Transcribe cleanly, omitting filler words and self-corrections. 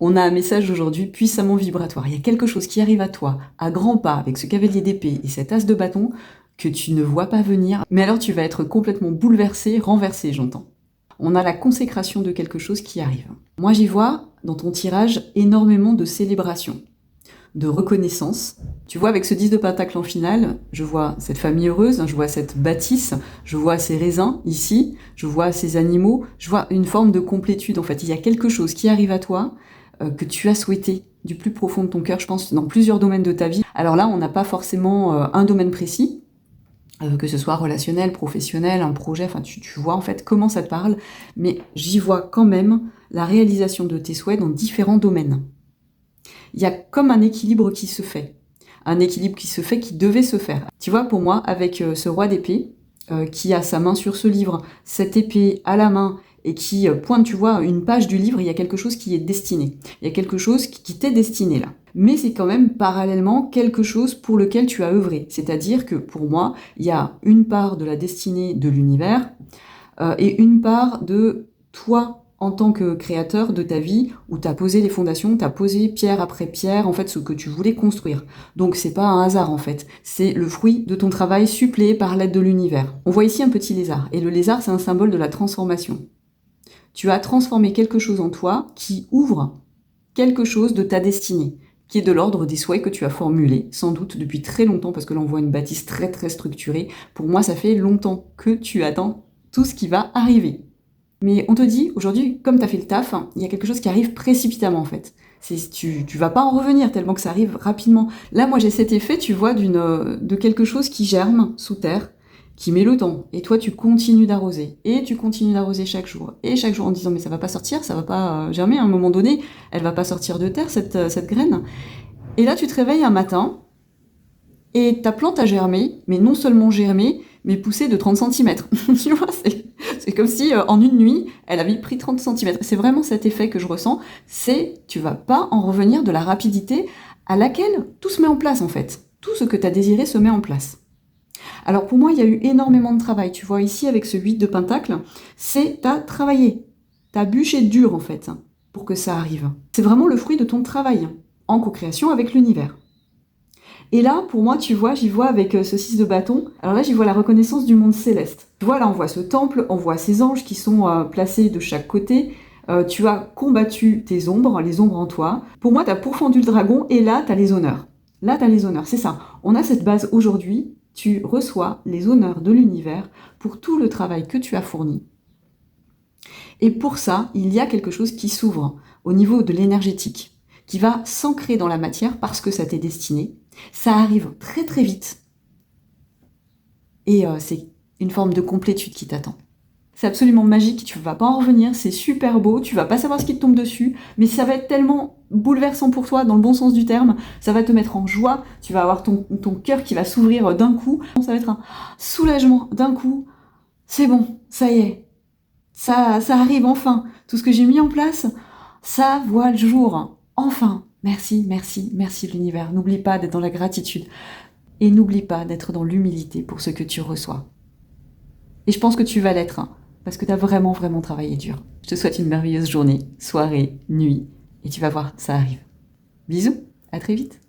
On a un message aujourd'hui puissamment vibratoire. Il y a quelque chose qui arrive à toi, à grands pas, avec ce cavalier d'épée et cet as de bâton, que tu ne vois pas venir, mais alors tu vas être complètement bouleversé, renversé, j'entends. On a la consécration de quelque chose qui arrive. Moi, j'y vois, dans ton tirage, énormément de célébration, de reconnaissance. Tu vois, avec ce 10 de pentacle en finale, je vois cette famille heureuse, je vois cette bâtisse, je vois ces raisins ici, je vois ces animaux, je vois une forme de complétude. En fait, il y a quelque chose qui arrive à toi, que tu as souhaité du plus profond de ton cœur, je pense, dans plusieurs domaines de ta vie. Alors là, on n'a pas forcément un domaine précis, que ce soit relationnel, professionnel, un projet, enfin tu vois en fait comment ça te parle, mais j'y vois quand même la réalisation de tes souhaits dans différents domaines. Il y a comme un équilibre qui se fait. Un équilibre qui se fait, qui devait se faire. Tu vois, pour moi, avec ce roi d'épée, qui a sa main sur ce livre, cette épée à la main, et qui pointe, tu vois, une page du livre, il y a quelque chose qui est destiné. Il y a quelque chose qui t'est destiné là. Mais c'est quand même parallèlement quelque chose pour lequel tu as œuvré. C'est-à-dire que pour moi, il y a une part de la destinée de l'univers et une part de toi en tant que créateur de ta vie, où tu as posé les fondations, tu as posé pierre après pierre, en fait, ce que tu voulais construire. Donc c'est pas un hasard, en fait. C'est le fruit de ton travail suppléé par l'aide de l'univers. On voit ici un petit lézard, et le lézard, c'est un symbole de la transformation. Tu as transformé quelque chose en toi qui ouvre quelque chose de ta destinée, qui est de l'ordre des souhaits que tu as formulés, sans doute depuis très longtemps, parce que là on voit une bâtisse très très structurée. Pour moi, ça fait longtemps que tu attends tout ce qui va arriver. Mais on te dit, aujourd'hui, comme tu as fait le taf, il y a quelque chose qui arrive précipitamment en fait. Tu vas pas en revenir tellement que ça arrive rapidement. Là, moi j'ai cet effet, tu vois, de quelque chose qui germe sous terre, qui met le temps. Et toi, tu continues d'arroser. Et tu continues d'arroser chaque jour. Et chaque jour en disant, mais ça va pas sortir, ça va pas germer. À un moment donné, elle va pas sortir de terre, cette graine. Et là, tu te réveilles un matin, et ta plante a germé, mais non seulement germé, mais poussé de 30 centimètres. Tu vois, c'est comme si en une nuit, elle avait pris 30 centimètres. C'est vraiment cet effet que je ressens, c'est tu vas pas en revenir de la rapidité à laquelle tout se met en place en fait. Tout ce que tu as désiré se met en place. Alors pour moi, il y a eu énormément de travail. Tu vois ici avec ce 8 de pentacle, c'est t'as travaillé, t'as bûché dur en fait pour que ça arrive. C'est vraiment le fruit de ton travail en co-création avec l'univers. Et là, pour moi, tu vois, j'y vois avec ce 6 de bâton. Alors là, j'y vois la reconnaissance du monde céleste. Tu vois, là, on voit ce temple, on voit ces anges qui sont placés de chaque côté. Tu as combattu tes ombres, les ombres en toi. Pour moi, tu as pourfendu le dragon et là, tu as les honneurs. Là, tu as les honneurs, c'est ça. On a cette base aujourd'hui. Tu reçois les honneurs de l'univers pour tout le travail que tu as fourni. Et pour ça, il y a quelque chose qui s'ouvre au niveau de l'énergétique, qui va s'ancrer dans la matière parce que ça t'est destiné. Ça arrive très très vite. Et c'est une forme de complétude qui t'attend. C'est absolument magique, tu vas pas en revenir, c'est super beau, tu vas pas savoir ce qui te tombe dessus, mais ça va être tellement bouleversant pour toi, dans le bon sens du terme, ça va te mettre en joie, tu vas avoir ton cœur qui va s'ouvrir d'un coup, ça va être un soulagement d'un coup, c'est bon, ça y est, ça arrive enfin, tout ce que j'ai mis en place, ça voit le jour, enfin, merci, merci, merci l'univers, n'oublie pas d'être dans la gratitude, et n'oublie pas d'être dans l'humilité pour ce que tu reçois. Et je pense que tu vas l'être, hein, parce que tu as vraiment, vraiment travaillé dur. Je te souhaite une merveilleuse journée, soirée, nuit, et tu vas voir, ça arrive. Bisous, à très vite.